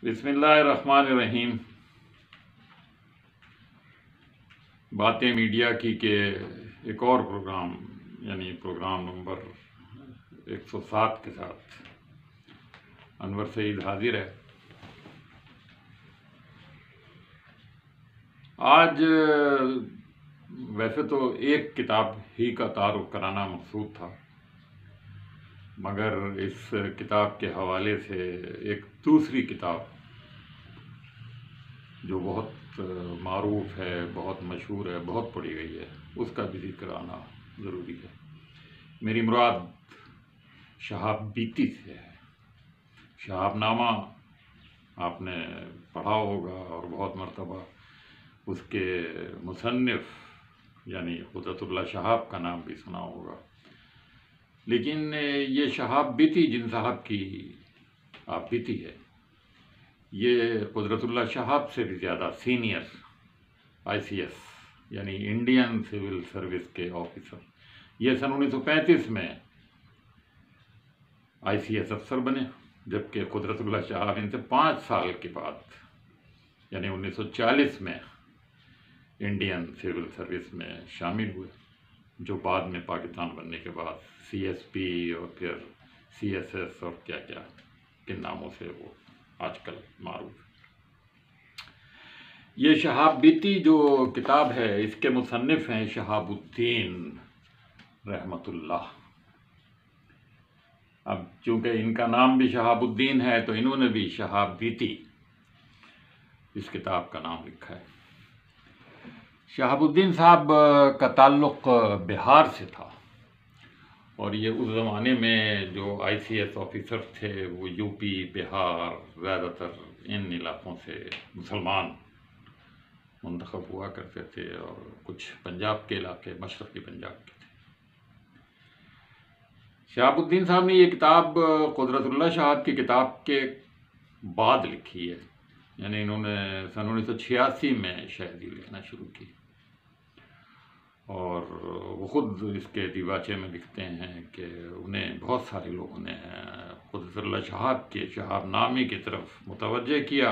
بسم اللہ الرحمن الرحیم۔ باتیں میڈیا کی کہ ایک اور پروگرام یعنی پروگرام نمبر 107 کے ساتھ انور سعید حاضر ہے۔ آج ویسے تو ایک کتاب ہی کا تعارف کرانا مقصود تھا، مگر اس کتاب کے حوالے سے ایک دوسری کتاب جو بہت معروف ہے، بہت مشہور ہے، بہت پڑھی گئی ہے، اس کا بھی ذکر آنا ضروری ہے۔ میری مراد شہاب بیتی سے ہے۔ شہاب نامہ آپ نے پڑھا ہوگا اور بہت مرتبہ اس کے مصنف یعنی قدرت اللہ شہاب کا نام بھی سنا ہوگا، لیکن یہ شہاب بیتی جن صاحب کی آپ بیتی ہے، یہ قدرت اللہ شہاب سے بھی زیادہ سینئر ICS یعنی انڈین سول سروس کے آفیسر۔ یہ سن 1935 میں ICS افسر بنے، جبکہ قدرت اللہ شہاب ان سے 5 سال کے بعد یعنی 1940 میں انڈین سول سروس میں شامل ہوئے، جو بعد میں پاکستان بننے کے بعد CSP اور پھر CSS اور کیا کیا کن ناموں سے وہ آج کل معروف ہے۔ یہ شہاب بیتی جو کتاب ہے، اس کے مصنف ہیں شہاب الدین رحمۃ اللہ۔ اب چونکہ ان کا نام بھی شہاب الدین ہے تو انہوں نے بھی شہاب بیتی اس کتاب کا نام لکھا ہے۔ شہاب الدین صاحب کا تعلق بہار سے تھا، اور یہ اس زمانے میں جو ICS آفیسر تھے وہ UP، بہار، زیادہ تر ان علاقوں سے مسلمان منتخب ہوا کرتے تھے، اور کچھ پنجاب کے علاقے، مشرقی پنجاب کے تھے۔ شہاب الدین صاحب نے یہ کتاب قدرت اللہ شہاب کی کتاب کے بعد لکھی ہے، یعنی انہوں نے سن 1986 میں شاید یہ لکھنا شروع کی، اور وہ خود اس کے دیباچے میں لکھتے ہیں کہ انہیں بہت سارے لوگوں نے قدرت اللہ شہاب کے شہاب نامے کی طرف متوجہ کیا،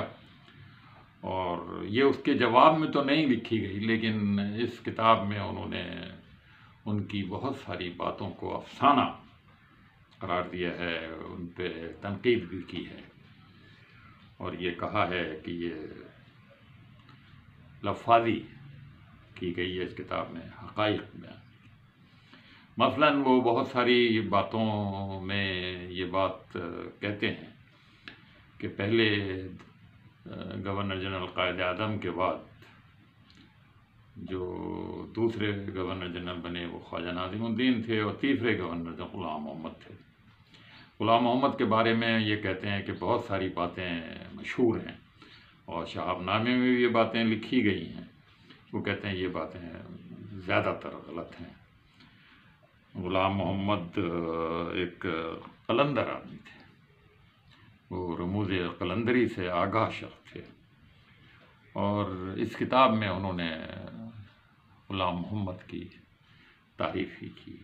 اور یہ اس کے جواب میں تو نہیں لکھی گئی، لیکن اس کتاب میں انہوں نے ان کی بہت ساری باتوں کو افسانہ قرار دیا ہے، ان پہ تنقید بھی کی ہے، اور یہ کہا ہے کہ یہ لفاظی کی گئی ہے اس کتاب میں، حقائق میں۔ مثلاً وہ بہت ساری باتوں میں یہ بات کہتے ہیں کہ پہلے گورنر جنرل قائد اعظم کے بعد جو دوسرے گورنر جنرل بنے وہ خواجہ ناظم الدین تھے، اور تیسرے گورنر غلام محمد تھے۔ غلام محمد کے بارے میں یہ کہتے ہیں کہ بہت ساری باتیں مشہور ہیں، اور شہاب نامے میں بھی یہ باتیں لکھی گئی ہیں۔ وہ کہتے ہیں یہ باتیں زیادہ تر غلط ہیں۔ غلام محمد ایک قلندر آدمی تھے، وہ رموز قلندری سے آگاہ شخص تھے، اور اس کتاب میں انہوں نے غلام محمد کی تعریف ہی کی۔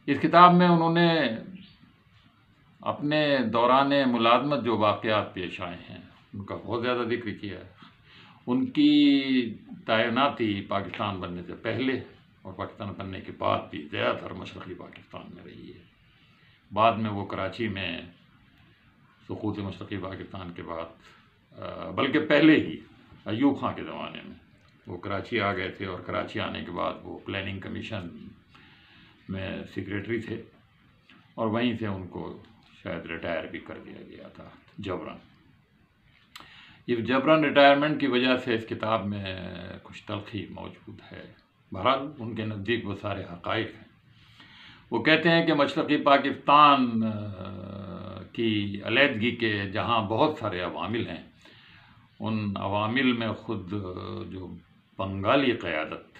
اس کتاب میں انہوں نے اپنے دوران ملازمت جو واقعات پیش آئے ہیں ان کا بہت زیادہ ذکر کیا ہے۔ ان کی تعیناتی پاکستان بننے سے پہلے اور پاکستان بننے کے بعد بھی زیادہ تر مشرقی پاکستان میں رہی ہے۔ بعد میں وہ کراچی میں سقوط مشرقی پاکستان کے بعد، بلکہ پہلے ہی ایوب خان کے زمانے میں وہ کراچی آ گئے تھے، اور کراچی آنے کے بعد وہ پلاننگ کمیشن میں سیکریٹری تھے، اور وہیں سے ان کو شاید ریٹائر بھی کر دیا گیا تھا جبراً۔ یہ جبراً ریٹائرمنٹ کی وجہ سے اس کتاب میں کچھ تلخی موجود ہے۔ بہرحال ان کے نزدیک وہ سارے حقائق ہیں۔ وہ کہتے ہیں کہ مشرقی پاکستان کی علیحدگی کے جہاں بہت سارے عوامل ہیں، ان عوامل میں خود جو بنگالی قیادت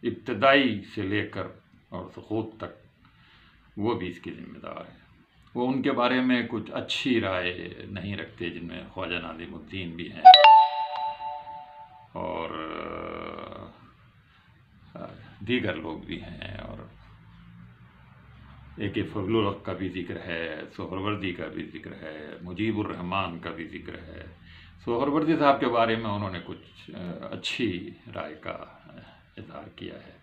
ابتدائی سے لے کر اور سقوط تک، وہ بھی اس کی ذمہ دار ہے۔ وہ ان کے بارے میں کچھ اچھی رائے نہیں رکھتے، جن میں خواجہ ناظم الدین بھی ہیں اور دیگر لوگ بھی ہیں، اور ایک فضل الحق کا بھی ذکر ہے، سہروردی کا بھی ذکر ہے، مجیب الرحمان کا بھی ذکر ہے۔ سہروردی صاحب کے بارے میں انہوں نے کچھ اچھی رائے کا اظہار کیا ہے،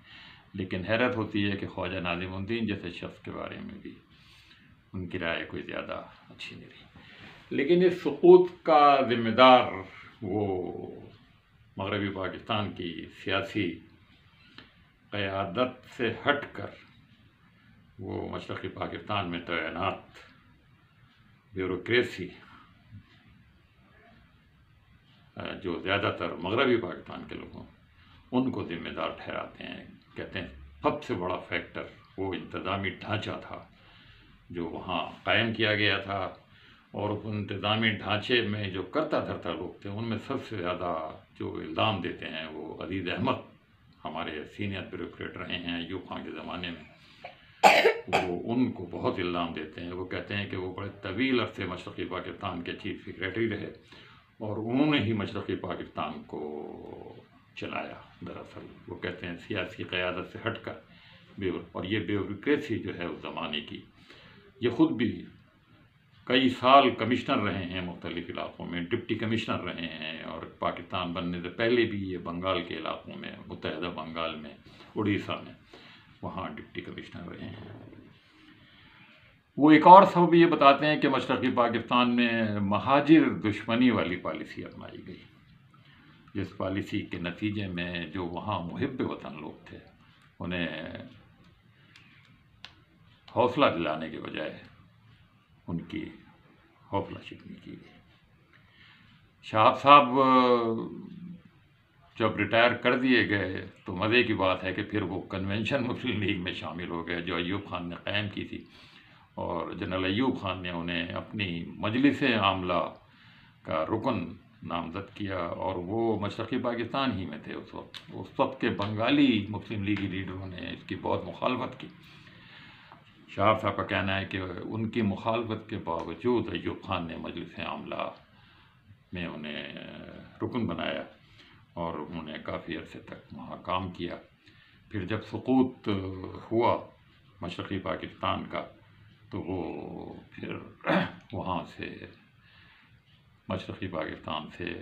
لیکن حیرت ہوتی ہے کہ خواجہ ناظم الدین جیسے شخص کے بارے میں بھی ان کی رائے کوئی زیادہ اچھی نہیں رہی۔ لیکن اس سقوط کا ذمہ دار وہ مغربی پاکستان کی سیاسی قیادت سے ہٹ کر وہ مشرقی پاکستان میں تعینات بیوروکریسی جو زیادہ تر مغربی پاکستان کے لوگوں ان کو ذمہ دار ٹھہراتے ہیں۔ کہتے ہیں سب سے بڑا فیکٹر وہ انتظامی ڈھانچہ تھا جو وہاں قائم کیا گیا تھا، اور اس انتظامی ڈھانچے میں جو کرتا دھرتا لوگ تھے ان میں سب سے زیادہ جو الزام دیتے ہیں وہ عزیز احمد ہمارے سینئر بیوروکریٹ رہے ہیں ایوب خان کے زمانے میں، وہ ان کو بہت الزام دیتے ہیں۔ وہ کہتے ہیں کہ وہ بڑے طویل عرصے مشرقی پاکستان کے چیف سیکریٹری رہے اور انہوں نے ہی مشرقی پاکستان کو چلایا۔ دراصل وہ کہتے ہیں سیاسی قیادت سے ہٹ کر اور یہ بیوروکریسی جو ہے اس زمانے کی، یہ خود بھی کئی سال کمشنر رہے ہیں مختلف علاقوں میں، ڈپٹی کمشنر رہے ہیں، اور پاکستان بننے سے پہلے بھی یہ بنگال کے علاقوں میں، متحدہ بنگال میں، اڑیسہ میں، وہاں ڈپٹی کمشنر رہے ہیں۔ وہ ایک اور سبب یہ بتاتے ہیں کہ مشرقی پاکستان میں مہاجر دشمنی والی پالیسی اپنائی گئی، جس پالیسی کے نتیجے میں جو وہاں محب وطن لوگ تھے انہیں حوصلہ دلانے کے بجائے ان کی حوصلہ شکنی کی گئی۔ شہاب صاحب جب ریٹائر کر دیے گئے تو مزے کی بات ہے کہ پھر وہ کنونشن مسلم لیگ میں شامل ہو گئے جو ایوب خان نے قائم کی تھی، اور جنرل ایوب خان نے انہیں اپنی مجلس عاملہ کا رکن نامزد کیا، اور وہ مشرقی پاکستان ہی میں تھے اس وقت کے بنگالی مسلم لیگی لیڈروں نے اس کی بہت مخالفت کی۔ شہاب صاحب کا کہنا ہے کہ ان کی مخالفت کے باوجود ایوب خان نے مجلس عاملہ میں انہیں رکن بنایا اور انہوں نے کافی عرصے تک وہاں کام کیا۔ پھر جب سقوط ہوا مشرقی پاکستان کا تو وہ پھر وہاں سے مشرقی پاکستان سے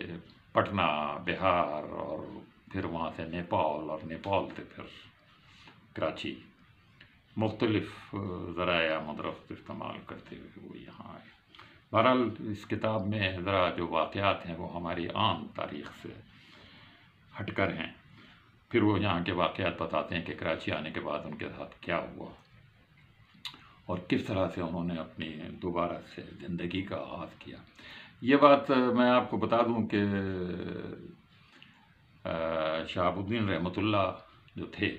پٹنہ، بہار، اور پھر وہاں سے نیپال، اور نیپال سے پھر کراچی، مختلف ذرائع مدرست استعمال کرتے ہوئے وہ یہاں آئے۔ بہرحال اس کتاب میں ذرا جو واقعات ہیں وہ ہماری عام تاریخ سے ہٹ کر ہیں، پھر وہ یہاں کے واقعات بتاتے ہیں کہ کراچی آنے کے بعد ان کے ساتھ کیا ہوا اور کس طرح سے انہوں نے اپنی دوبارہ سے زندگی کا آغاز کیا۔ یہ بات میں آپ کو بتا دوں کہ شہاب الدین رحمۃ اللہ جو تھے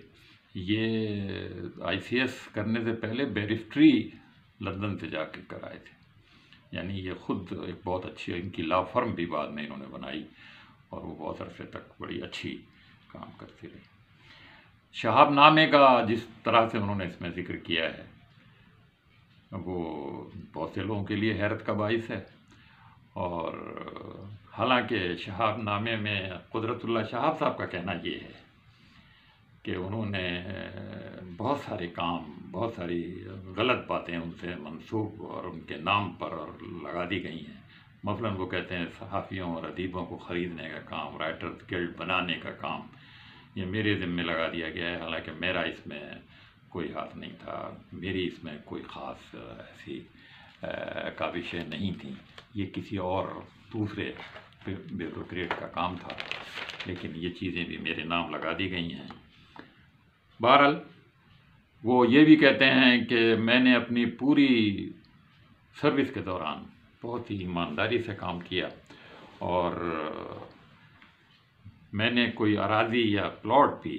یہ آئی سی ایس کرنے سے پہلے بیرسٹری لندن سے جا کے کرائے تھے، یعنی یہ خود ایک بہت اچھی ان کی لا فرم بھی بعد میں انہوں نے بنائی اور وہ بہت عرصے تک بڑی اچھی کام کرتی رہی۔ شہاب نامے کا جس طرح سے انہوں نے اس میں ذکر کیا ہے وہ بہت سے لوگوں کے لیے حیرت کا باعث ہے، اور حالانکہ شہاب نامے میں قدرت اللہ شہاب صاحب کا کہنا یہ ہے کہ انہوں نے بہت سارے کام، بہت ساری غلط باتیں ان سے منسوب اور ان کے نام پر لگا دی گئی ہیں۔ مثلاً وہ کہتے ہیں صحافیوں اور ادیبوں کو خریدنے کا کام، رائٹرز گلڈ بنانے کا کام یہ میرے ذمہ لگا دیا گیا ہے، حالانکہ میرا اس میں کوئی ہاتھ نہیں تھا، میری اس میں کوئی خاص ایسی کاوشیں نہیں تھیں، یہ کسی اور دوسرے بیوروکریٹ کا کام تھا، لیکن یہ چیزیں بھی میرے نام لگا دی گئی ہیں۔ بہرحال وہ یہ بھی کہتے ہیں کہ میں نے اپنی پوری سروس کے دوران بہت ہی ایمانداری سے کام کیا، اور میں نے کوئی اراضی یا پلاٹ بھی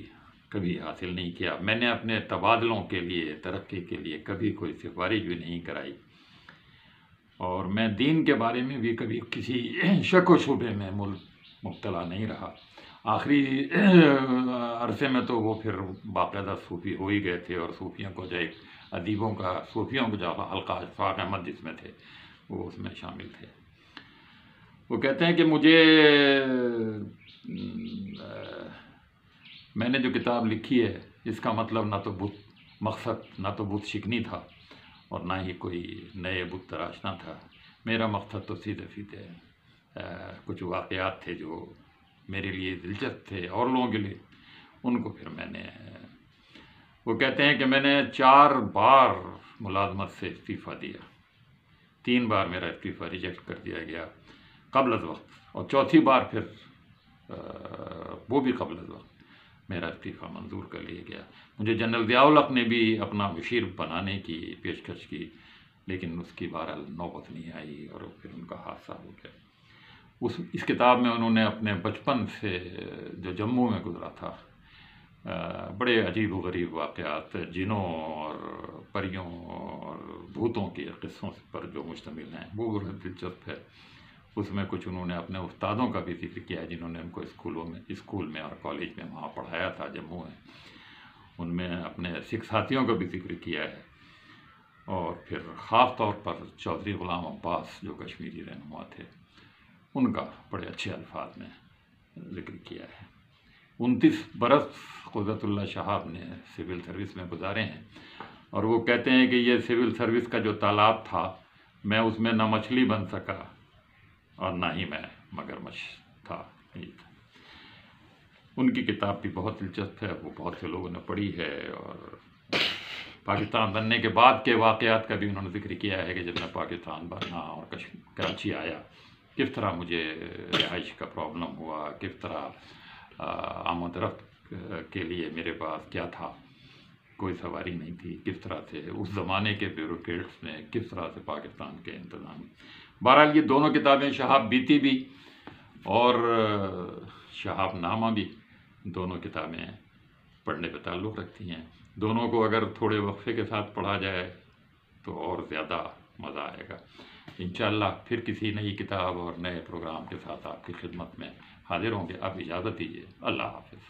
کبھی حاصل نہیں کیا، میں نے اپنے تبادلوں کے لیے، ترقی کے لیے کبھی کوئی سفارش بھی نہیں کرائی، اور میں دین کے بارے میں بھی کبھی کسی شک و شبے میں مبتلا نہیں رہا۔ آخری عرصے میں تو وہ پھر باقاعدہ صوفی ہو ہی گئے تھے، اور صوفیوں کو جو ایک ادیبوں کا، صوفیوں کو جو حلقہ اشفاق احمد جس میں تھے وہ اس میں شامل تھے۔ وہ کہتے ہیں کہ میں نے جو کتاب لکھی ہے اس کا مطلب نہ تو بت مقصد، نہ تو بت شکنی تھا، اور نہ ہی کوئی نئے بت تراشنا تھا۔ میرا مقصد تو سیدھے سیدھے کچھ واقعات تھے جو میرے لیے دلچسپ تھے اور لوگوں کے لیے، ان کو پھر میں نے وہ کہتے ہیں کہ میں نے 4 بار ملازمت سے استعفیٰ دیا، 3 بار میرا استعفیٰ ریجیکٹ کر دیا گیا قبل از وقت، اور چوتھی بار پھر وہ بھی قبل از وقت میرا استعفیٰ منظور کر لیا گیا۔ مجھے جنرل ضیاء الحق نے بھی اپنا مشیر بنانے کی پیشکش کی، لیکن اس کی بہرحال نوبت نہیں آئی اور پھر ان کا حادثہ ہو گیا۔ اس کتاب میں انہوں نے اپنے بچپن سے جو جموں میں گزرا تھا، بڑے عجیب و غریب واقعات، جنوں اور پریوں اور بھوتوں کے قصوں پر جو مشتمل ہیں، وہ بہت دلچسپ ہے۔ اس میں کچھ انہوں نے اپنے استادوں کا بھی ذکر کیا ہے جنہوں نے ان کو اسکول میں اور کالج میں وہاں پڑھایا تھا جموں میں، ان میں اپنے سکھ ساتھیوں کا بھی ذکر کیا ہے، اور پھر خاص طور پر چودھری غلام عباس جو کشمیری رہنما تھے، ان کا بڑے اچھے الفاظ میں ذکر کیا ہے۔ 29 برس قدرت اللہ شہاب نے سول سروس میں گزارے ہیں، اور وہ کہتے ہیں کہ یہ سول سروس کا جو تالاب تھا، میں اس میں نہ مچھلی بن سکا اور نہ ہی میں مگرمچھ تھا۔ ان کی کتاب بھی بہت دلچسپ ہے، وہ بہت سے لوگوں نے پڑھی ہے، اور پاکستان بننے کے بعد کے واقعات کا بھی انہوں نے ذکر کیا ہے کہ جب میں پاکستان بنا اور کراچی آیا، کس طرح مجھے رہائش کا پرابلم ہوا، کس طرح آمد رفت کے لیے میرے پاس کیا تھا، کوئی سواری نہیں تھی، کس طرح سے اس زمانے کے بیوروکریٹس نے کس طرح سے پاکستان کے انتظام۔ بہرحال یہ دونوں کتابیں، شہاب بیتی بھی اور شہاب نامہ بھی، دونوں کتابیں پڑھنے پہ تعلق رکھتی ہیں۔ دونوں کو اگر تھوڑے وقفے کے ساتھ پڑھا جائے تو اور زیادہ مزہ آئے گا۔ انشاءاللہ پھر کسی نئی کتاب اور نئے پروگرام کے ساتھ آپ کی خدمت میں حاضر ہوں گے۔ آپ اجازت دیجیے، اللہ حافظ۔